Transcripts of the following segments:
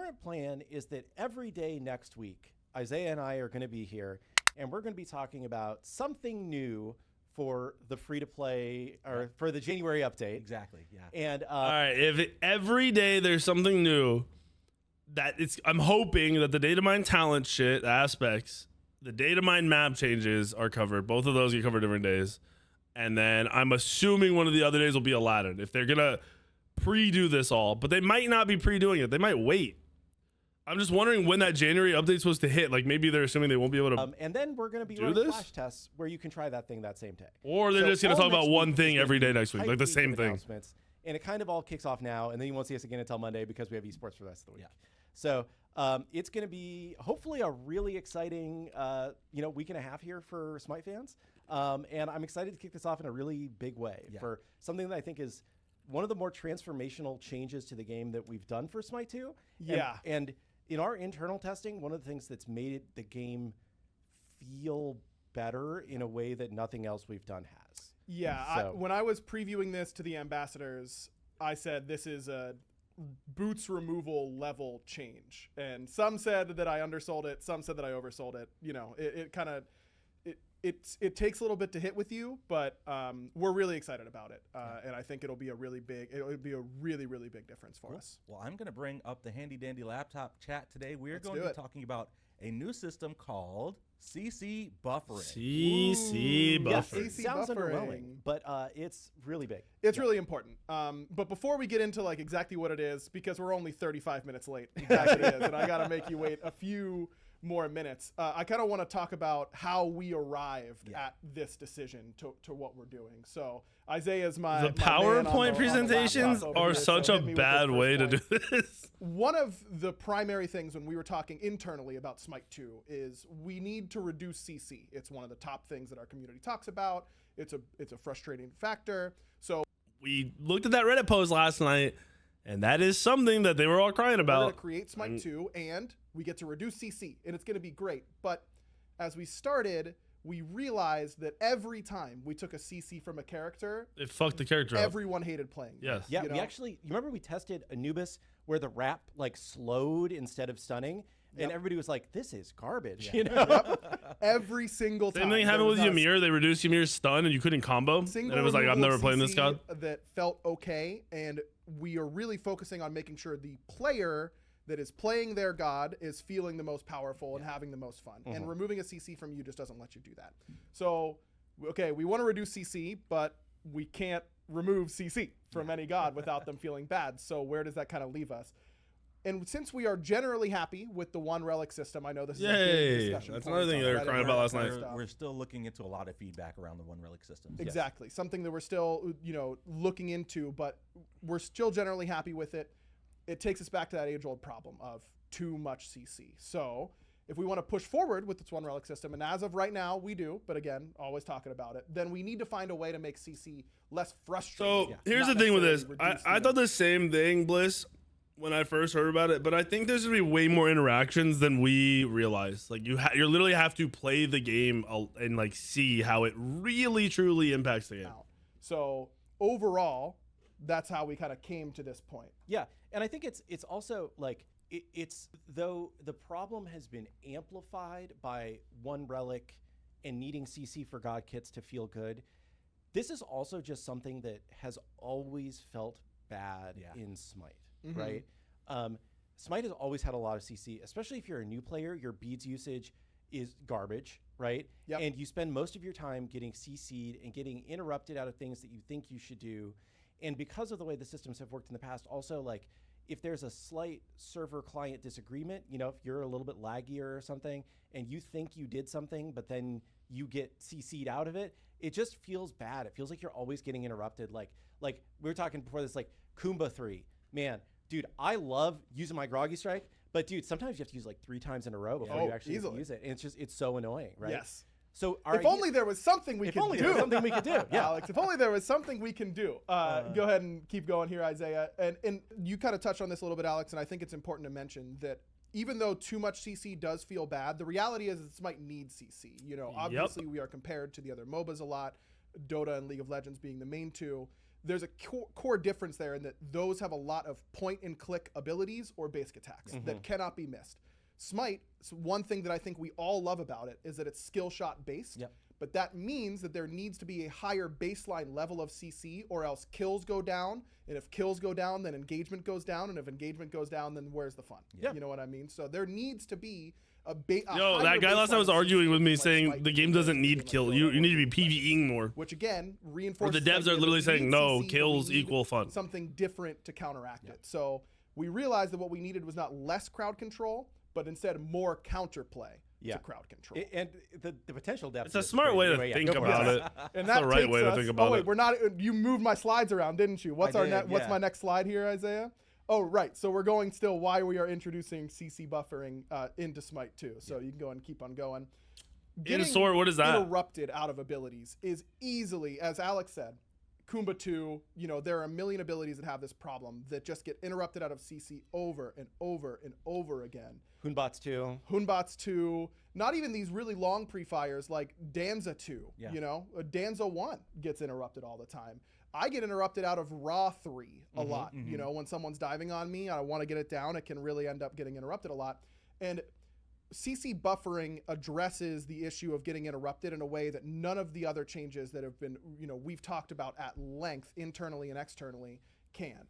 current plan is that every day next week, Isaiah and I are going to be here, and we're going to be talking about something new for the free-to-play or for the January update. Exactly. Yeah. And All right. Every day there's something new, I'm hoping that the data mine talent shit aspects, the data mine map changes are covered. Both of those get covered different days. And then I'm assuming one of the other days will be Aladdin. If they're going to pre-do this all, but they might not be pre-doing it. They might wait. I'm just wondering when that January update's supposed to hit. Like maybe they're assuming they won't be able to and then we're going to be do running this? flash tests where you can try that thing that same day. Or they're just going to talk about one thing every day next week, like the same thing. And it kind of all kicks off now, and then you won't see us again until Monday because we have esports for the rest of the week. Yeah. So it's going to be hopefully a really exciting week and a half here for Smite fans. And I'm excited to kick this off in a really big way for something that I think is one of the more transformational changes to the game that we've done for Smite 2. Yeah. And in our internal testing, one of the things that's made the game feel better in a way that nothing else we've done has. Yeah, when I was previewing this to the ambassadors, I said this is a boots removal level change. And some said that I undersold it, some said that I oversold it. You know, it takes a little bit to hit with you, but we're really excited about it. And I think it'll be a really big difference for us. Well, I'm going to bring up the handy dandy laptop chat today. We're Let's going to be talking about a new system called CC buffering. CC buffering. Yes, CC it sounds buffering. underwhelming, but it's really big. It's really important. But before we get into like exactly what it is, because we're only 35 minutes late, exactly it is, and I got to make you wait a few more minutes. I kind of want to talk about how we arrived at this decision to what we're doing. So Isaiah's my PowerPoint presentations are such a bad way to do this. One of the primary things when we were talking internally about Smite 2 is we need to reduce CC. It's one of the top things that our community talks about. It's a frustrating factor. So we looked at that Reddit post last night, and that is something that they were all crying about. We're going to create Smite 2, and we get to reduce CC, and it's going to be great. But as we started, we realized that every time we took a CC from a character, it fucked the character up. Everyone hated playing. Yes. Yeah, you remember we tested Anubis where the wrap like slowed instead of stunning, and everybody was like, "This is garbage." You know, every single time. Same thing happened with Ymir. They reduced Ymir's stun, and you couldn't combo. And it was like, I'm never playing this god. That felt okay, and we are really focusing on making sure the player that is playing their god is feeling the most powerful and having the most fun. And removing a CC from you just doesn't let you do that. So, okay, we want to reduce CC, but we can't remove CC from any god without them feeling bad. So where does that kind of leave us? And since we are generally happy with the one relic system, I know this is a big discussion. That's another thing they were crying about last night. We're still looking into a lot of feedback around the one relic system. Exactly. Something that we're still, looking into, but we're still generally happy with it. It takes us back to that age-old problem of too much CC. So if we want to push forward with this one relic system, and as of right now we do, but again, always talking about it, then we need to find a way to make CC less frustrating. So here's the thing with this. I thought the same thing, Bliss, when I first heard about it, but I think there's gonna be way more interactions than we realize. Like you literally have to play the game and like see how it really truly impacts the game. So overall, that's how we kind of came to this point. Yeah, and I think it's also like it's though the problem has been amplified by one relic and needing CC for God kits to feel good. This is also just something that has always felt bad in Smite, right? Smite has always had a lot of CC, especially if you're a new player. Your beads usage is garbage, right? Yep. And you spend most of your time getting CC'd and getting interrupted out of things that you think you should do. And because of the way the systems have worked in the past, also like if there's a slight server client disagreement, if you're a little bit laggier or something and you think you did something, but then you get CC'd out of it, it just feels bad. It feels like you're always getting interrupted. Like we were talking before this, like Kumba 3, man, dude, I love using my Groggy Strike, but dude, sometimes you have to use like 3 times in a row before you actually use it. And it's so annoying, right? Yes. So if only there was something we could do. There was something we could do. Yeah, Alex, if only there was something we can do. Go ahead and keep going here, Isaiah. And you kind of touched on this a little bit, Alex, and I think it's important to mention that even though too much CC does feel bad, the reality is this might need CC. Obviously we are compared to the other MOBAs a lot, Dota and League of Legends being the main two. there's a core difference there in that those have a lot of point and click abilities or basic attacks that cannot be missed. Smite, one thing that I think we all love about it is that it's skill shot based. Yep. But that means that there needs to be a higher baseline level of CC, or else kills go down. And if kills go down, then engagement goes down. And if engagement goes down, then where's the fun? Yeah. You know what I mean? So there needs to be a Yo, that guy last time was arguing with me saying the game doesn't need kill. You need to be PvEing more. Which again Or reinforces the devs are literally saying no, kills equal fun. Something different to counteract it. So we realized that what we needed was not less crowd control, but instead more counterplay to crowd control. And the potential depth. It's a is smart way crazy. to Yeah, think go for about it. And It's that the right takes way to us- think about oh wait, it. we're not. You moved my slides around, didn't you? What's I our did, What's yeah. my next slide here, Isaiah? Oh right, so we're going still why we are introducing CC buffering into Smite 2. So you can go and keep on going. In sort, what is that? Interrupted out of abilities is easily, as Alex said, Kumba 2, you know, there are a million abilities that have this problem that just get interrupted out of CC over and over and over again. Hoonbots 2. Hoonbots 2, not even these really long pre-fires like Danza 2, Yeah. you know, Danza 1 gets interrupted all the time. I get interrupted out of Raw 3 a lot. You know, when someone's diving on me, I want to get it down, it can really end up getting interrupted a lot. And CC buffering addresses the issue of getting interrupted in a way that none of the other changes that have been, you know, we've talked about at length internally and externally can.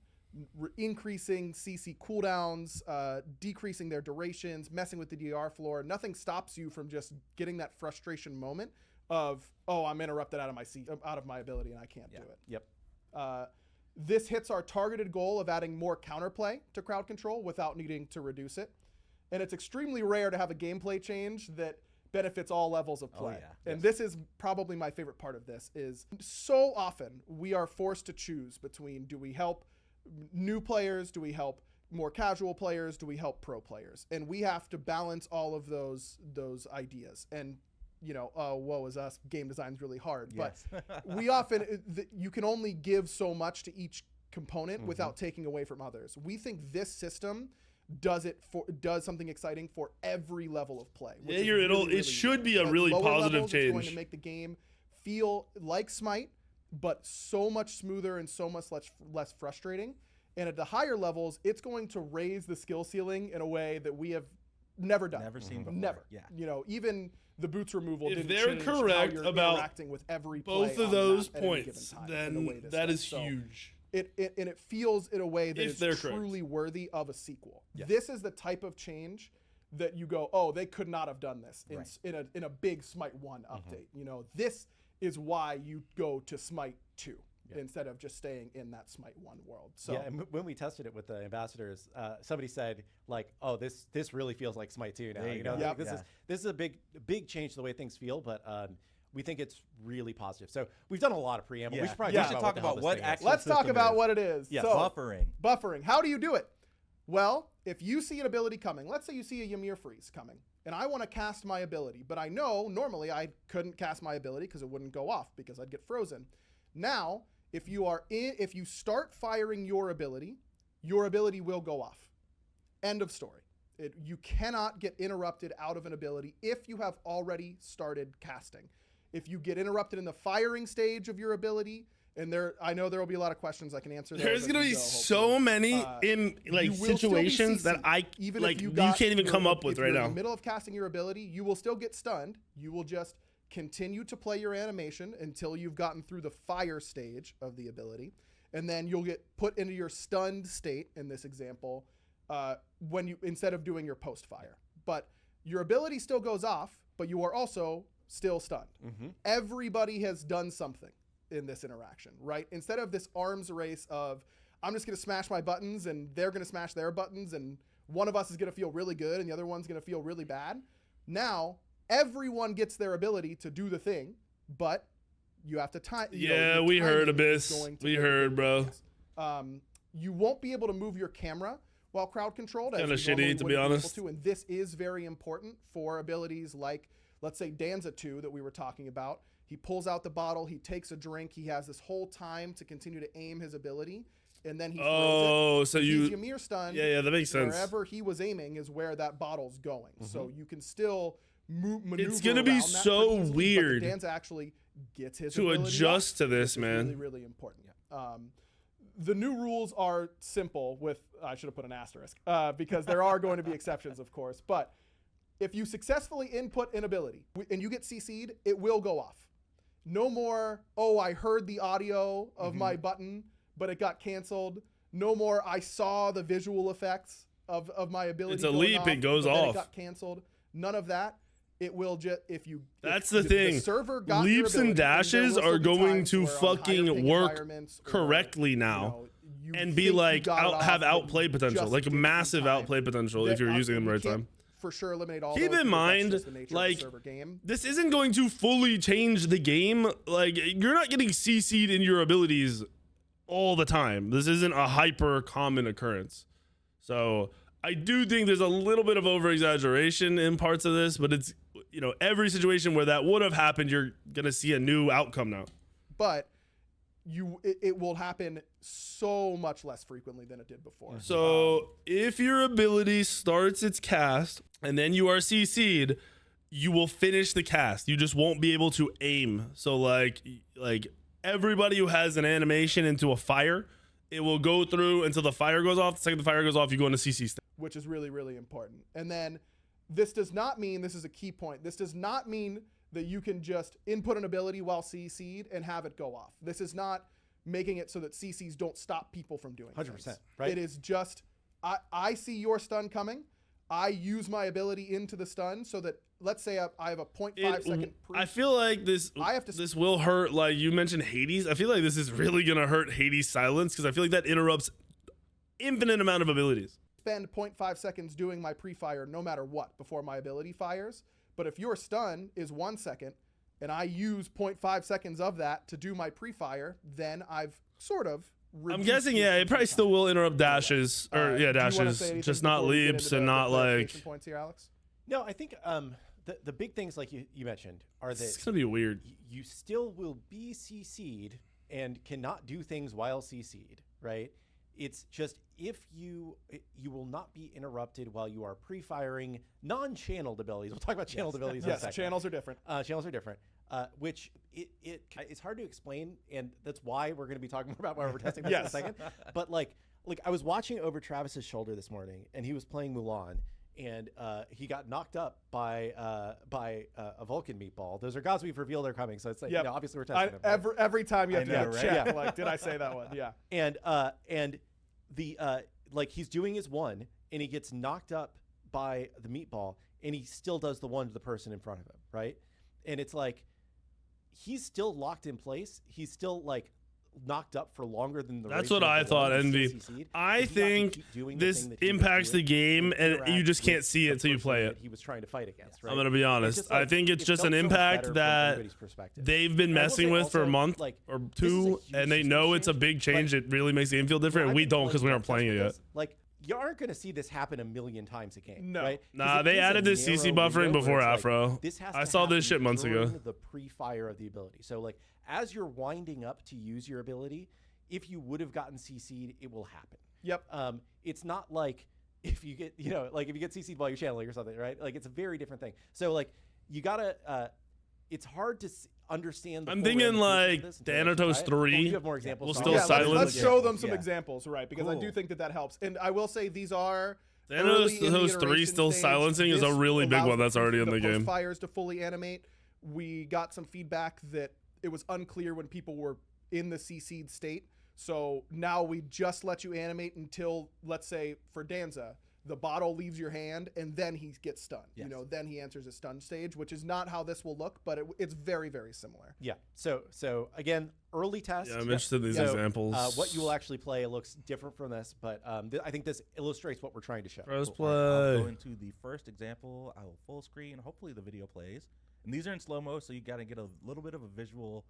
Increasing CC cooldowns, decreasing their durations, messing with the DR floor. Nothing stops you from just getting that frustration moment of, oh, I'm interrupted out of my ability and I can't do it. Yep. This hits our targeted goal of adding more counterplay to crowd control without needing to reduce it. And it's extremely rare to have a gameplay change that benefits all levels of play. And this is probably my favorite part of this is so often we are forced to choose between, do we help new players? Do we help more casual players? Do we help pro players? And we have to balance all of those ideas. And you know, woe is us, game design's really hard. Yes. But we often, you can only give so much to each component without taking away from others. We think this system does something exciting for every level of play. Yeah, it should be a really positive change. It's going to make the game feel like Smite, but so much smoother and so much less frustrating. And at the higher levels, it's going to raise the skill ceiling in a way that we have never done. Never seen before. Never. Yeah. Mm-hmm. You know, even the boots removal If didn't they're change how correct you're about interacting with every Both play of on the those map at any given points, time in the way then this that does. is So huge. it feels in a way that If is they're correct. truly worthy of a sequel. Yes. This is the type of change that you go, oh, they could not have done this in a big Smite 1 update. You know, this is why you go to Smite 2 instead of just staying in that Smite 1 world. So Yeah, and when we tested it with the ambassadors, somebody said like, "Oh, this really feels like Smite 2 now." There you You know, go. like, Yep. this is a big change to the way things feel, but we think it's really positive. So we've done a lot of preamble. We should probably We talk should about talk about what this thing is. actual let's talk system about is. what it is. Yes. So, Buffering. buffering. How do you do it? Well, if you see an ability coming, let's say you see a Ymir freeze coming, and I want to cast my ability, but I know normally I couldn't cast my ability because it wouldn't go off because I'd get frozen. Now, if you start firing your ability will go off. End of story. You cannot get interrupted out of an ability if you have already started casting. If you get interrupted in the firing stage of your ability, and I know there will be a lot of questions I can answer. There's going gonna to be so many in like you will still be situations that CC'd, I even like if you got- can't even you're- come up with if right you're now. In the middle of casting your ability, you will still get stunned. You will just continue to play your animation until you've gotten through the fire stage of the ability, and then you'll get put into your stunned state in this example when you instead of doing your post fire. But your ability still goes off, but you are also still stunned. Everybody has done something in this interaction, right? Instead of this arms race of I'm just going to smash my buttons and they're going to smash their buttons and one of us is going to feel really good and the other one's going to feel really bad. Now, everyone gets their ability to do the thing, but you have to time. Yeah, we heard Abyss. We heard, bro. You won't be able to move your camera while crowd controlled. Kinda as you shitty, normally to would be able honest. to, and this is very important for abilities like, let's say, Danza 2 that we were talking about. He pulls out the bottle, he takes a drink, he has this whole time to continue to aim his ability, and then he throws it. Oh, so If you he's Ymir stunned. Yeah, that makes sense. Wherever he was aiming is where that bottle's going. So you can still maneuver. It's gonna be around that so pretty easily, weird but the Danza actually gets his to ability adjust up, to this, which is man. Really, really important. The new rules are simple with, I should have put an asterisk, because there are going to be exceptions, of course. But if you successfully input an ability and you get CC'd, it will go off. No more, oh, I heard the audio of my button, but it got canceled. No more, I saw the visual effects of my ability. It's a going leap, off, it goes but then off. It got canceled. None of that. It will just, That's if the thing. The server got Leaps your and ability, dashes there will are still be going times to where on higher fucking ping work environments or, correctly now. you And be think you like got it off, have but outplay you potential, just like didn't in massive time. outplay potential if you're using them you right can't time. For sure, eliminate all. Keep those in because mind, that's just the nature like, of the server game. This isn't going to fully change the game. Like, you're not getting CC'd in your abilities all the time. This isn't a hyper common occurrence. So I do think there's a little bit of over exaggeration in parts of this, but it's, you know, every situation where that would have happened, you're gonna see a new outcome now. But it will happen so much less frequently than it did before. So if your ability starts its cast and then you are CC'd, you will finish the cast. You just won't be able to aim. So like everybody who has an animation into a fire, it will go through until the fire goes off. The second the fire goes off, you go into CC state. Which is really, really important. And then this does not mean, this is a key point, this does not mean that you can just input an ability while CC'd and have it go off. This is not making it so that CCs don't stop people from doing 100%, things. right? It is just, I see your stun coming. I use my ability into the stun so that, let's say I have a 0.5 second pre. I feel like this will hurt, like you mentioned Hades. I feel like this is really going to hurt Hades' silence because I feel like that interrupts infinite amount of abilities. Spend 0.5 seconds doing my pre-fire no matter what before my ability fires. But if your stun is 1 second and I use 0.5 seconds of that to do my pre-fire, then I've sort of I'm guessing, yeah, it probably still will interrupt dashes or do you wanna dashes, say anything just not before we get leaps into and the not clarification like. points here, Alex? No, I think the big things like you mentioned are It's that gonna be weird. you still will be CC'd and cannot do things while CC'd, right? It's just if you will not be interrupted while you are pre-firing non-channeled abilities. We'll talk about channeled abilities in a Yes, second. channels are different. Channels are different, which it's hard to explain, and that's why we're going to be talking more about why we're testing this in a Yes. second. But like I was watching over Travis's shoulder this morning, and he was playing Mulan, and he got knocked up by a Vulcan meatball. Those are gods we've revealed are coming, so it's like, Yep. you know, obviously we're testing them. right? Every time you have I to know, get right? checked, Yeah. like, did I say that one? Yeah. And the like he's doing his one, and he gets knocked up by the meatball, and he still does the one to the person in front of him, right? And it's like he's still locked in place. He's still like knocked up for longer than the. That's duration what of I the thought, one. He's still Envy. CC'd, I and he got to think keep doing the this thing that he was impacts the doing game, and you interact just can't with see the it till you person play that it. He was trying to fight against, right? I'm gonna be It's honest. just, I like, think it's it just felt an so much impact better from that everybody's perspective. they've been And I will messing say with for a also, month like, or this is a two, huge and they system know it's a change, big change. but- It really makes the game feel different, and I've we been don't because we playing aren't playing it with yet. this. Like, you aren't going to see this happen a million times a game, No. right? 'Cause Nah, it they is a added this CC narrow buffering window before where it's like, Afro. this has I to saw this happen shit months ago. during the pre-fire of the ability. So, like, as you're winding up to use your ability, if you would have gotten CC'd, it will happen. Yep. It's not like if you get, like if you get CC'd while you're channeling or something, right? Like, it's a very different thing. So, like, you gotta. It's hard to understand. I'm thinking like Thanatos 3 You have more examples. will so still I'll- Yeah, silence. let's show them some Yeah. examples, right? Because I do Cool. think that helps. And I will say these are Thanatos early in the 3 iteration still stage. silencing is a This really big allows one that's already in the game. Fires to fully animate. We got some feedback that it was unclear when people were in the CC'd state. So now we just let you animate until, let's say, for Danza, the bottle leaves your hand and then he gets stunned. Yes. Then he enters a stun stage, which is not how this will look, but it's very, very similar. Yeah. So again, early test. Yeah, I'm interested in these So, examples. what you will actually play looks different from this, but I think this illustrates what we're trying to show. Press Cool. I'll go play. into the first example. I will full screen. Hopefully the video plays. And these are in slow-mo, so you got to get a little bit of a visual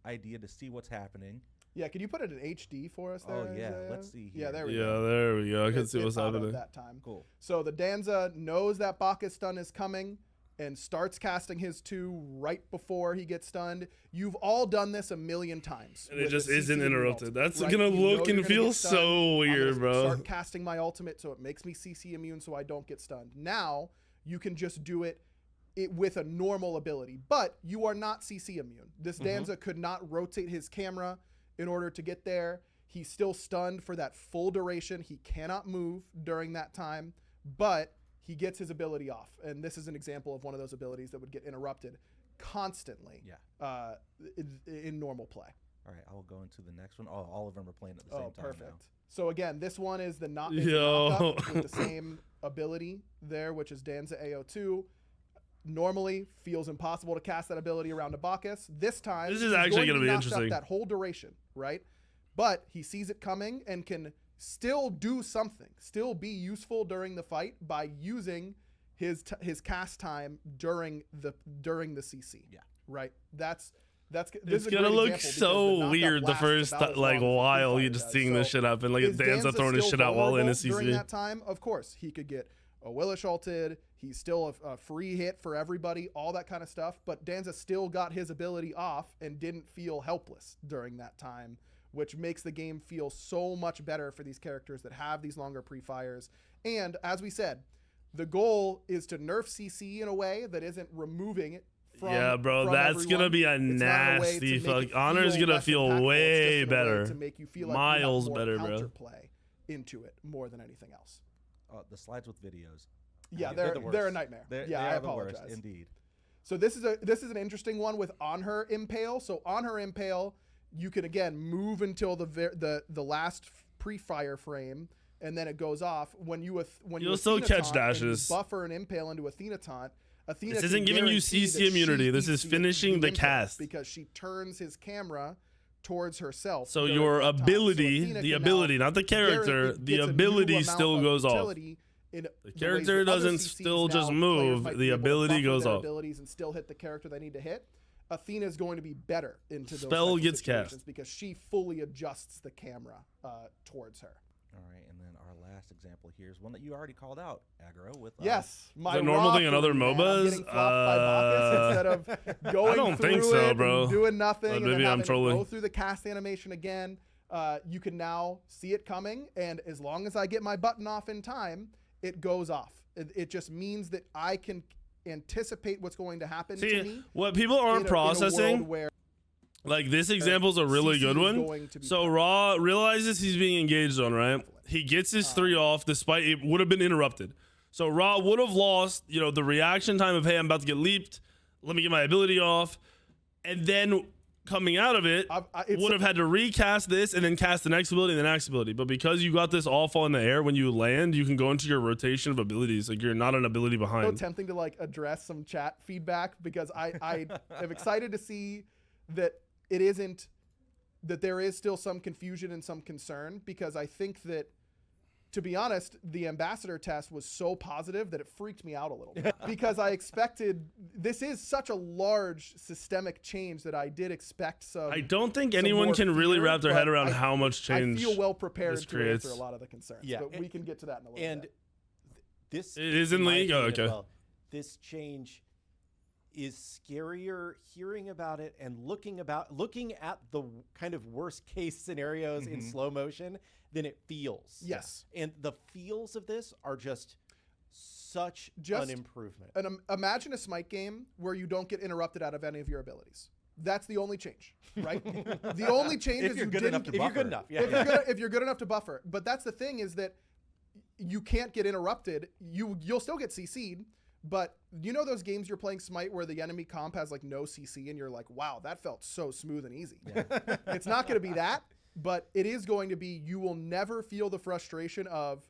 idea to see what's happening. Yeah, can you put it in HD for us there? Oh, yeah, Isaiah? let's see Yeah, here. there we Yeah, go. there we go. I can It- see it what's autoed happening. that time. Cool. So the Danza knows that Bacchus stun is coming and starts casting his 2 right before he gets stunned. You've all done this a million times. And it with just the isn't CC interrupted. immune That's ult, gonna right? You know look you're and gonna feel get stunned. so I'm weird, gonna bro. Start casting my ultimate so it makes me CC immune so I don't get stunned. Now you can just do it with a normal ability, but you are not CC immune. This Danza could not rotate his camera in order to get there. He's still stunned for that full duration. He cannot move during that time, but he gets his ability off. And this is an example of one of those abilities that would get interrupted constantly in normal play. All right, I will go into the next one. Oh, all of them are playing at the same time. Perfect. Now. So again, this one is the knockup with the same ability there, which is Danza AO2. Normally feels impossible to cast that ability around a Bacchus. This time, this is actually going to be knocked interesting. Up that whole duration, right? But he sees it coming and can still do something, still be useful during the fight by using his cast time during the CC. Yeah. Right. This It's is a gonna great look example because so the weird the knockup first lasts about as like long as the while fighter you just does. seeing this So shit happen. Like is Danza throwing his still shit out while in a vulnerable during CC. that time? Of course, he could get a Willish ulted. He's still a free hit for everybody, all that kind of stuff. But Danza still got his ability off and didn't feel helpless during that time, which makes the game feel so much better for these characters that have these longer pre-fires. And as we said, the goal is to nerf CC in a way that isn't removing it from Yeah, bro, that's everyone. gonna be a It's not a way nasty to make it fuck. Honor's feel gonna less feel impactful. It's way just in a way better. to make you feel like Miles you have better, more bro. counterplay into it more than anything else. The slides with videos. Yeah, They're they're the a worst. nightmare. They I are the apologize. worst, indeed. So this is an interesting one with On Her Impale. So On Her Impale, you can again move until the last pre-fire frame, and then it goes off. When you You'll still Athena catch taunt and you dashes. buffer an impale into Athena taunt. Athena This can isn't giving you guarantee CC that immunity. she This eats is finishing the impale cast. because she turns his camera towards herself. So during your that time. So ability, Athena the can now ability, not the character, guarantee- the gets a new ability amount still of goes off. utility in The ways character that other doesn't CCs still now just players move, might the be able to ability buffer goes their off. abilities and still hit the character they need to hit. Athena is going to be better into those Spell types of gets situations cast. because she fully adjusts the camera towards her. All right, and then our last example here is one that you already called out, Aggro, with Yes, my a normal thing in Raw other food, man. I'm MOBAs? getting flopped by Bacchus instead of going I don't through think so, it bro. and doing nothing, But and maybe then I'm having to trolling. go through the cast animation again. You can now see it coming, and as long as I get my button off in time, it goes off. It just means that I can anticipate what's going to happen to See, me. what people aren't in a processing, world where like this example is a really CC good is one. going to be So better. Raw realizes he's being engaged on, right? He gets his 3 off despite it would have been interrupted. So Raw would have lost, the reaction time of, hey, I'm about to get leaped. Let me get my ability off. And then coming out of it, it's would have had to recast this and then cast the next ability and the next ability. But because you got this all fall in the air when you land, you can go into your rotation of abilities. Like you're not an ability so behind. tempting to like address some chat feedback because I am excited to see that it isn't that there is still some confusion and some concern because I think that, to be honest, the ambassador test was so positive that it freaked me out a little bit because I expected this is such a large systemic change that I did expect some. I don't think some anyone more can really fear, wrap their head but around how much change I feel well prepared this to creates. answer a lot of the concerns. Yeah, but we can get to that in a little And bit. this It is in my league? Oh, opinion as okay. well, this change is scarier hearing about it and looking at the kind of worst case scenarios in slow motion than it feels. Yes. And the feels of this are just such Just an improvement. And imagine a Smite game where you don't get interrupted out of any of your abilities. That's the only change, right? The only change If is you're you good didn't. enough to If you're good buffer. enough, yeah. If you're good enough to buffer, but that's the thing is that you can't get interrupted. You'll still get CC'd, but you know those games you're playing Smite where the enemy comp has like no CC and you're like, wow, that felt so smooth and easy. It's not going to be that, but it is going to be. You will never feel the frustration of,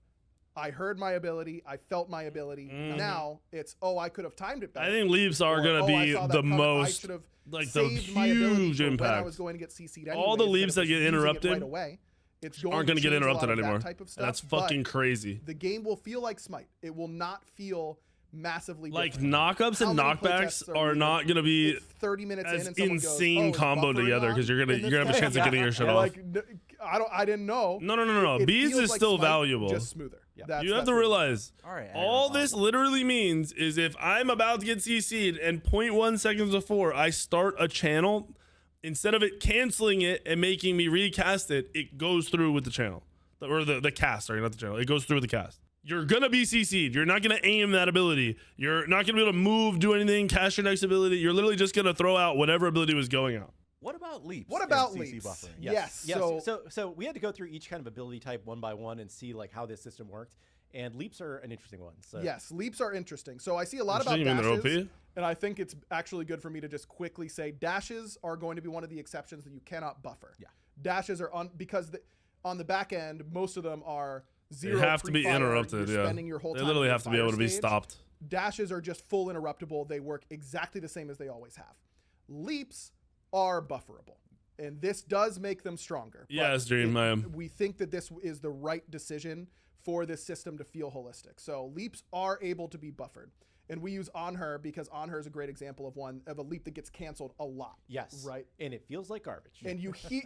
I heard my ability, I felt my ability. Now it's, I could have timed it better. I think leaps are Or, going to I be saw that the coming, I most, should have like the saved my ability huge for when I impact. was going to get CC'd All the anyway, leaps instead that of get just using it interrupted right away. It's going aren't going to get change a lot interrupted of that anymore. type of And stuff, that's but fucking crazy. the game will feel like Smite. It will not feel massively Like different. knockups How and many knockbacks playtests are we not in? going to be It's 30 minutes as in and someone insane goes, comboed buffering together on because you're in gonna this have a game? chance of getting your shit off. Like, I didn't know. No. It Bees feels is like still Smite, valuable. just smoother. That's- You have that's to what it is. realize All right, all Aggro, this literally means is if I'm about to get CC'd and 0.1 seconds before I start a channel, instead of it canceling it and making me recast it, it goes through with the channel. Or the cast, sorry, not the channel. It goes through with the cast. You're going to be CC'd. You're not going to aim that ability. You're not going to be able to move, do anything, cast your next ability. You're literally just going to throw out whatever ability was going out. What about about leaps? What and about CC leaps? buffering? Yes. So we had to go through each kind of ability type one by one and see like how this system worked. And leaps are an interesting one. So Yes, leaps are interesting. So I see a lot about Interesting, you mean they're dashes, OP? and I think it's actually good for me to just quickly say dashes are going to be one of the exceptions that you cannot buffer. Yeah. Dashes are because on the back end, most of them are zero. They have to be pre-fire. interrupted. You're Yeah, spending your whole they time literally in have the to be able to fire be stage. stopped. Dashes are just full interruptible. They work exactly the same as they always have. Leaps are bufferable, and this does make them stronger. Yes, Dream, I am. We think that this is the right decision for this system to feel holistic. So leaps are able to be buffered, and we use On Her because On Her is a great example of a leap that gets canceled a lot. yes, Right. and it feels like garbage. And you see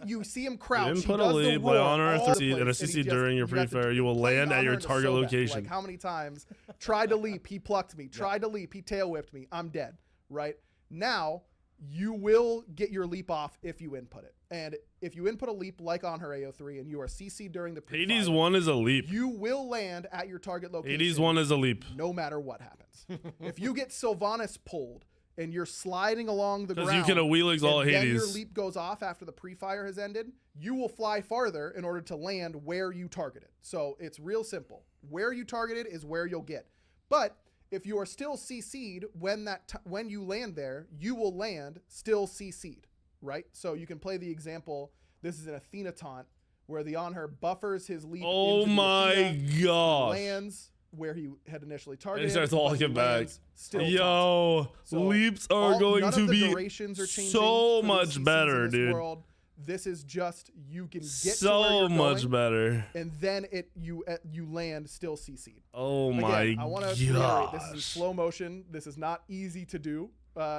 him You crouch. didn't He put a does the lead by roar honor all and the CC, and a place, CC he just- during your you have to pre-fire. You will play land at On your Her to target Sobek. location. Like how many times tried to leap, he plucked me. Tried to leap, he tail whipped me. I'm dead. Right now, you will get your leap off if you input it. And if you input a leap like On Her AO3 and you are CC during the pre-fire, Hades 1 is a leap. you will land at your target location. Hades 1 is a leap. No matter what happens. If you get Sylvanas pulled and you're sliding along the Because ground, you can wheeligs all and then your Hades. leap goes off after the pre-fire has ended, you will fly farther in order to land where you targeted. So it's real simple. Where you targeted is where you'll get. But if you are still CC'd when you land there, you will land still CC'd, right? So you can play the example. This is an Athena taunt where the On Her buffers his leap. Oh into the my Athena, gosh. lands where he had initially And targeted. he starts but he walking back. lands still taunted. Yo, So leaps are going none to of the be durations are changing so for the much CCs better, in this dude. world. This is just you can get to where So you're much going, better. and then you land still CC'd. Oh Again, my I want to reiterate, this is in gosh. slow motion. This is not easy to do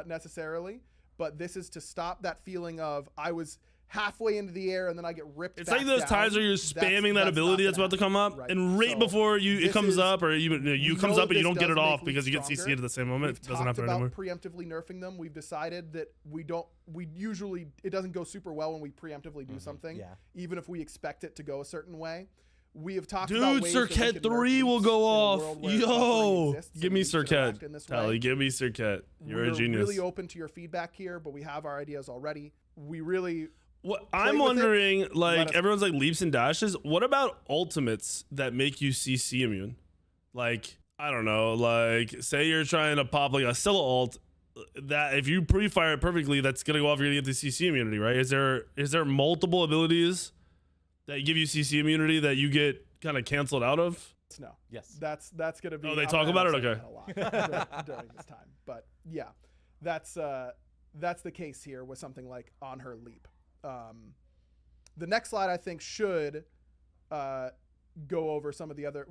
necessarily, but this is to stop that feeling of I was halfway into the air and then I get ripped. It's back like those down. times where you're spamming that ability not that's about to come up, right. and right So before it this comes is- up, or you we comes know up and you this don't get does it off make leaps because you get stronger. CC'd at the same moment. We've It doesn't talked happen about anymore. preemptively nerfing them. We've decided that it doesn't go super well when we preemptively do something, Yeah. even if we expect it to go a certain way. We have talked about Dude, ways that we Circuit can nerf 3 will leaps go in a off. world where Yo, buffering exists give and me leaps Circuit. interact in this way. Tally, give me Circuit. You're a We're genius. really open to your feedback here, but we have our ideas already. We really What play I'm with it. wondering, Let like us- everyone's like leaps and dashes. What about ultimates that make you CC immune? Like I don't know, like say you're trying to pop like a Scylla ult, that if you pre-fire it perfectly, that's gonna go off. You're gonna get the CC immunity, right? Is there multiple abilities that give you CC immunity that you get kind of canceled out of? no. Yes. That's gonna be. Oh, they I'm talk gonna about it? say Okay. that a lot during this time, but yeah, that's the case here with something like On Her leap. The next slide I think should go over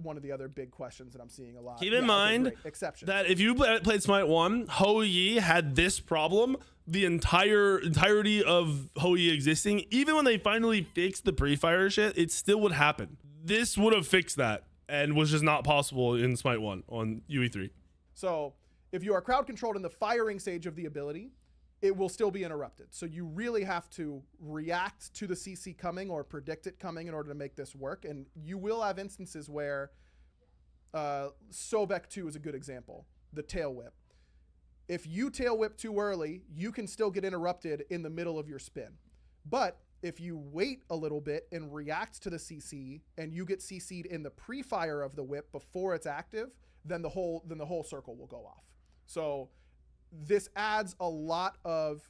one of the other big questions that I'm seeing a lot. Keep Yeah, in okay, mind great. Exception. that if you played Smite 1, Ho Yi had this problem the entirety of Ho Yi existing. Even when they finally fixed the pre-fire shit, it still would happen. This would have fixed that and was just not possible in Smite 1 on UE3. So if you are crowd controlled in the firing stage of the ability, it will still be interrupted. So you really have to react to the CC coming or predict it coming in order to make this work. And you will have instances where Sobek 2 is a good example, the tail whip. If you tail whip too early, you can still get interrupted in the middle of your spin. But if you wait a little bit and react to the CC and you get CC'd in the pre-fire of the whip before it's active, then the whole circle will go off. So this adds a lot of,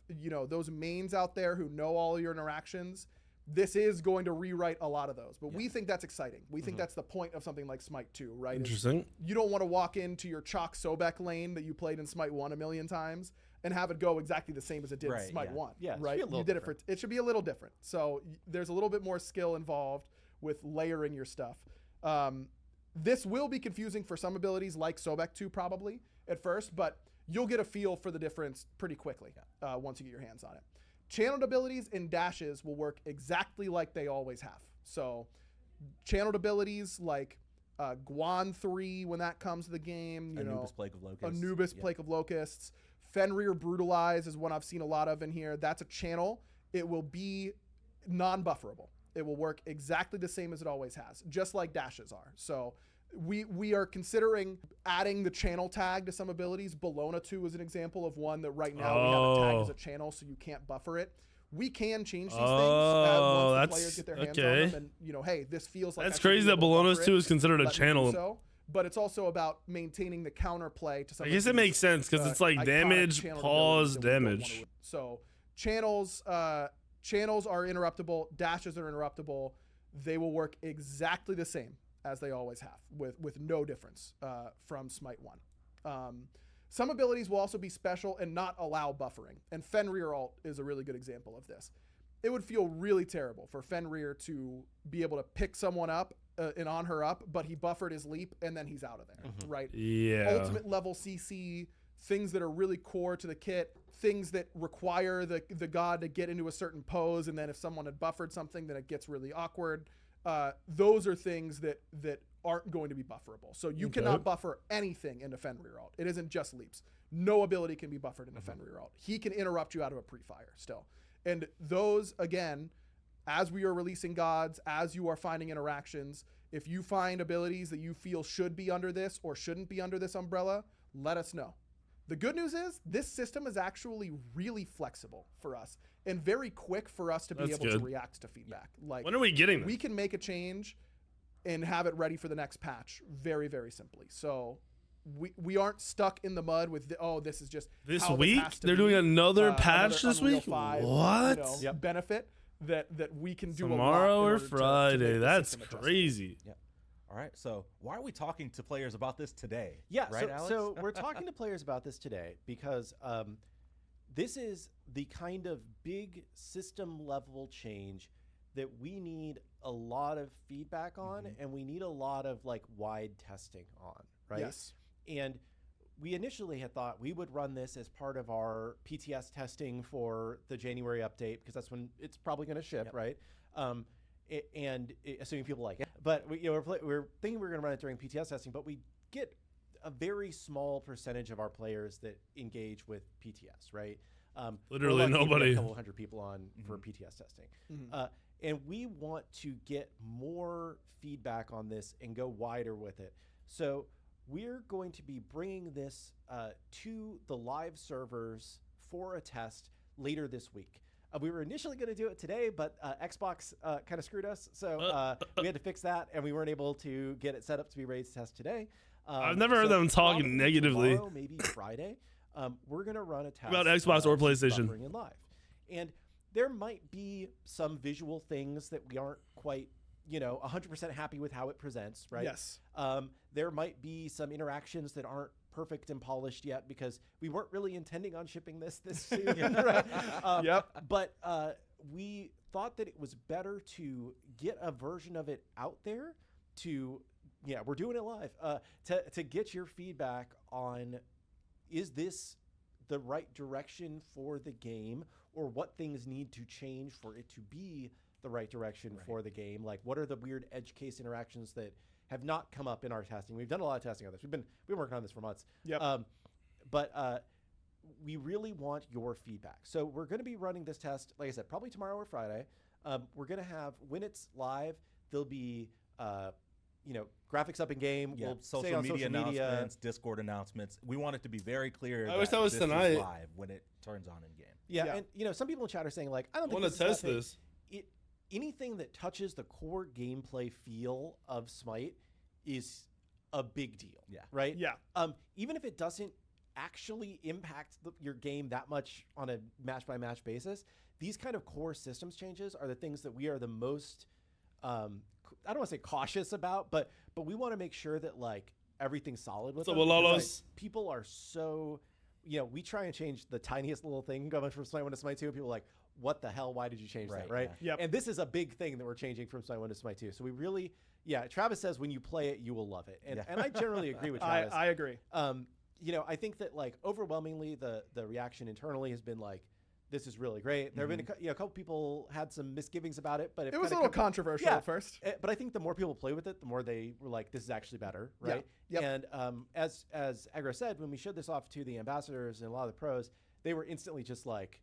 those mains out there who know all your interactions. This is going to rewrite a lot of those, but we think that's exciting. We think that's the point of something like Smite 2, right? Interesting. You don't want to walk into your chalk Sobek lane that you played in Smite 1 a million times and have it go exactly the same as it did Right, in Smite yeah. 1. Yeah, it should right? be a little You did different. it should be a little different. So there's a little bit more skill involved with layering your stuff. This will be confusing for some abilities like Sobek 2 probably at first, but you'll get a feel for the difference pretty quickly once you get your hands on it. Channeled abilities and dashes will work exactly like they always have. So channeled abilities like Guan 3 when that comes to the game, Anubis Plague of Locusts. Anubis Plague of Locusts. Fenrir Brutalize is one I've seen a lot of in here. That's a channel. It will be non-bufferable. It will work exactly the same as it always has, just like dashes are. So we are considering adding the channel tag to some abilities. Bologna 2 is an example of one that right now we have a tag as a channel, so you can't buffer it. we can change these things Oh, once the players get their hands on them. And hey, this feels like that's I should be crazy that able to Bologna's buffer 2 it, is considered a let me do channel. so. But it's also about maintaining the counterplay to some. I guess it makes sense because it's like iconic damage, channel pause, abilities that we don't damage. wanna- So channels are interruptible. Dashes are interruptible. They will work exactly the same as they always have, with no difference from Smite 1. Some abilities will also be special and not allow buffering. And Fenrir ult is a really good example of this. It would feel really terrible for Fenrir to be able to pick someone up and on her up, but he buffered his leap and then he's out of there, right? Yeah. Ultimate level CC, things that are really core to the kit, things that require the god to get into a certain pose, and then if someone had buffered something, then it gets really awkward. Those are things that aren't going to be bufferable. So you cannot buffer anything into Fenrir ult. It isn't just leaps. No ability can be buffered into Fenrir ult. He can interrupt you out of a pre-fire still. And those, again, as we are releasing gods, as you are finding interactions, if you find abilities that you feel should be under this or shouldn't be under this umbrella, let us know. The good news is this system is actually really flexible for us and very quick for us to be able to react to feedback. Like, when are we getting this? We can make a change and have it ready for the next patch very, very simply. So we aren't stuck in the mud with this is just this how week. has to They're be, doing another patch this Unreal week. 5, What? benefit that we can do Tomorrow a lot in or order to Friday? make the That's system adjustable. crazy. Yeah. All right. So why are we talking to players about this today? Yeah, Right, so, Alex? so we're talking to players about this today because this is the kind of big system level change that we need a lot of feedback on, and we need a lot of like wide testing on, right? Yes. And we initially had thought we would run this as part of our PTS testing for the January update because that's when it's probably going to ship, right? Assuming people like it. But we're thinking we're going to run it during PTS testing, but we get a very small percentage of our players that engage with PTS, right? Literally we're lucky we have nobody. A couple hundred people on for PTS testing. And we want to get more feedback on this and go wider with it. So we're going to be bringing this to the live servers for a test later this week. We were initially going to do it today, but Xbox kind of screwed us. So we had to fix that, and we weren't able to get it set up to be ready to test today. I've never heard them talking probably negatively. Tomorrow, maybe Friday, we're going to run a test About Xbox or of PlayStation. buffering in live. And there might be some visual things that we aren't quite 100% happy with how it presents, right? Yes. There might be some interactions that aren't perfect and polished yet because we weren't really intending on shipping this soon, right? But we thought that it was better to get a version of it out there we're doing it live, to get your feedback on, is this the right direction for the game, or what things need to change for it to be the right direction for the game? Like, what are the weird edge case interactions that have not come up in our testing? We've done a lot of testing on this. We've been working on this for months. But we really want your feedback. So we're going to be running this test, like I said, probably tomorrow or Friday. We're going to have, when it's live, there'll be graphics up in game. Yeah, We'll social say on media social media announcements, Discord announcements. We want it to be very clear. I wish that was this tonight. Is live when it turns on in game. Yeah, and some people in chat are saying like, I don't I think want to test this. Anything that touches the core gameplay feel of Smite is a big deal. Yeah. Right. Yeah. Even if it doesn't actually impact your game that much on a match by match basis, these kind of core systems changes are the things that we are the most I don't want to say cautious about, but we want to make sure that like everything's solid with So them. Because, like, Walalos. people are so, we try and change the tiniest little thing going from Smite 1 to Smite 2, and people are like, what the hell? Why did you change that? Right. Yeah. Yep. And this is a big thing that we're changing from Smite 1 to Smite 2. So we really, Travis says when you play it, you will love it. And I generally agree with Travis. I agree. I think that like overwhelmingly the reaction internally has been like, this is really great. There have been a couple people had some misgivings about it, but It was a little controversial at first. But I think the more people play with it, the more they were like, this is actually better, right? Yep. And as Agra said, when we showed this off to the ambassadors and a lot of the pros, they were instantly just like,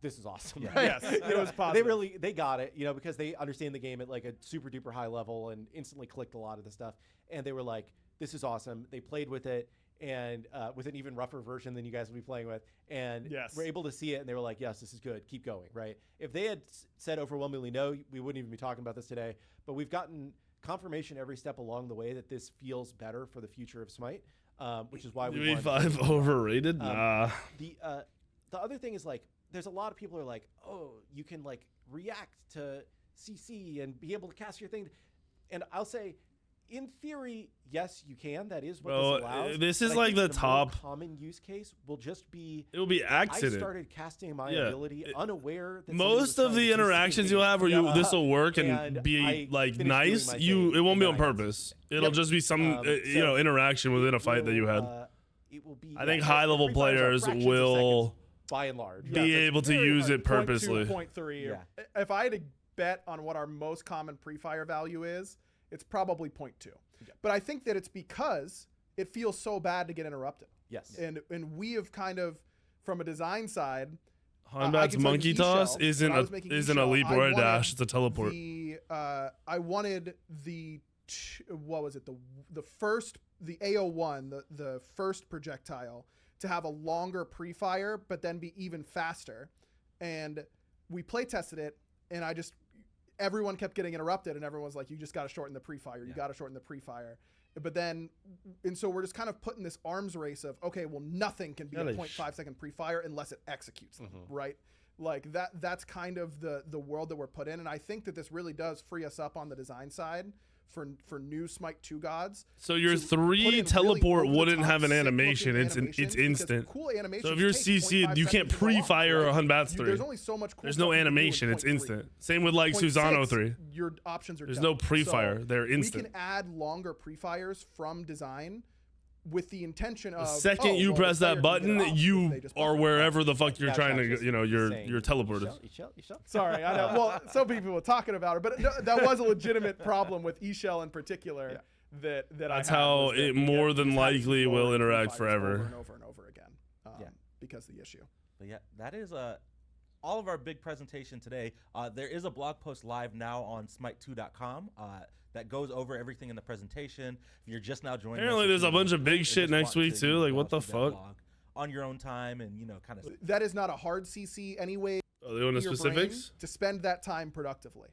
this is awesome. Yeah. Right? Yes, it was positive. They got it, because they understand the game at like a super duper high level and instantly clicked a lot of the stuff. And they were like, this is awesome. They played with it. and with an even rougher version than you guys will be playing with. And Yes. we're able to see it, and they were like, yes, this is good. Keep going, right? If they had said overwhelmingly no, we wouldn't even be talking about this today. But we've gotten confirmation every step along the way that this feels better for the future of Smite, which is why we wanted to UE5 overrated? Nah. The other thing is, like, there's a lot of people who are like, oh, you can, like, react to CC and be able to cast your thing. And I'll say, in theory, yes, you can. That is what Bro, this allows. this is But I like think the more top- common use case will just be It will be I accident. started casting my Yeah. ability unaware that somebody was Most of trying the to do interactions CC. you'll have where Yeah. this will work and And be I like finished nice, doing my it won't be thing on in 9 minutes. purpose. It'll Yep. just be some So interaction within a fight that you had. It will be, I think yeah, high level free fires are players fractions of will seconds, by and large. be Yeah, so it's able to very use hard. it purposely. 0.3. Yeah. If I had to bet on what our most common pre-fire value is, it's probably 0.2. Yeah. But I think that it's because it feels so bad to get interrupted. Yes. And we have kind of, from a design side, Honbat's can tell monkey you toss E-Shell, isn't when I was a making isn't a E-Shell, leap I or a wanted dash. It's a teleport. I wanted what was it? The first, the AO1, the first projectile to have a longer pre-fire, but then be even faster. And we play tested it, and everyone kept getting interrupted, and everyone's like, you just got to shorten the pre-fire. You got to shorten the pre-fire. But then, and so we're just kind of putting this arms race of, okay, well, nothing can be a 0.5 second pre-fire unless it executes them, right? Like that's kind of the world that we're put in. And I think that this really does free us up on the design side for new Smite 2 gods. So your to put 3 in really teleport over the wouldn't top, have an sick-looking animation. It's because instant. Cool animations So if you're take CC'd, 0.5 you can't seconds to go off, pre-fire right? Honbat's 3. There's only so much cool There's stuff no you can do in animation. It's 0.3. instant. Same with like 0.6, Susano 3. Your options are There's done. no pre-fire. So They're instant. We can add longer pre-fires from design with the intention of The second you press that button, you are are wherever the fuck you're Yeah, trying Josh to, is you're saying, teleported. You shall. Sorry, I know. Well, some people were talking about it, but no, that was a legitimate problem with eShell in particular. That That's I had how was that it we more had than these heavy likely will lowering interact pre-fires forever. over and over and over again. Because of the issue. But yeah, that is all of our big presentation today. There is a blog post live now on smite2.com that goes over everything in the presentation. If you're just now joining, Apparently us, there's if a you bunch of big just shit want next week to, too. Like what the browse through that fuck? blog on your own time and kind of. That is not a hard CC anyway. Are they on the your brain specifics? to spend that time productively.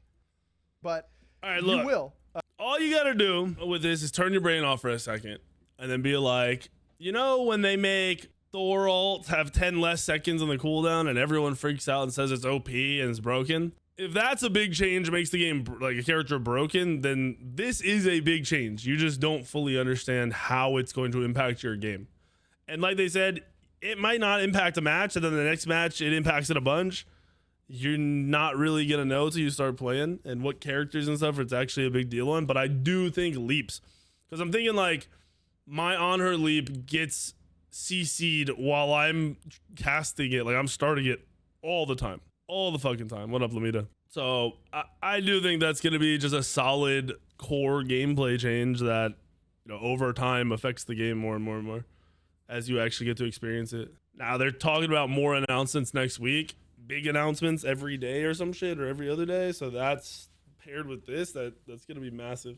But All right, you look. will. All you gotta do with this is turn your brain off for a second and then be like, you know, when they make Thor ults have 10 less seconds on the cooldown and everyone freaks out and says it's OP and it's broken. If that's a big change, makes the game like a character broken, then this is a big change. You just don't fully understand how it's going to impact your game. And like they said, it might not impact a match, and then the next match it impacts it a bunch. You're not really gonna know till you start playing and what characters and stuff it's actually a big deal on. But I do think leaps, because I'm thinking like my on her leap gets CC'd while I'm casting it, like I'm starting it all the time, all the fucking time. What up, Lamita? So I do think that's gonna be just a solid core gameplay change that, you know, over time affects the game more and more and more as you actually get to experience it. Now they're talking about more announcements next week. Big announcements every day or some shit, or every other day. So that's paired with this, that's gonna be massive.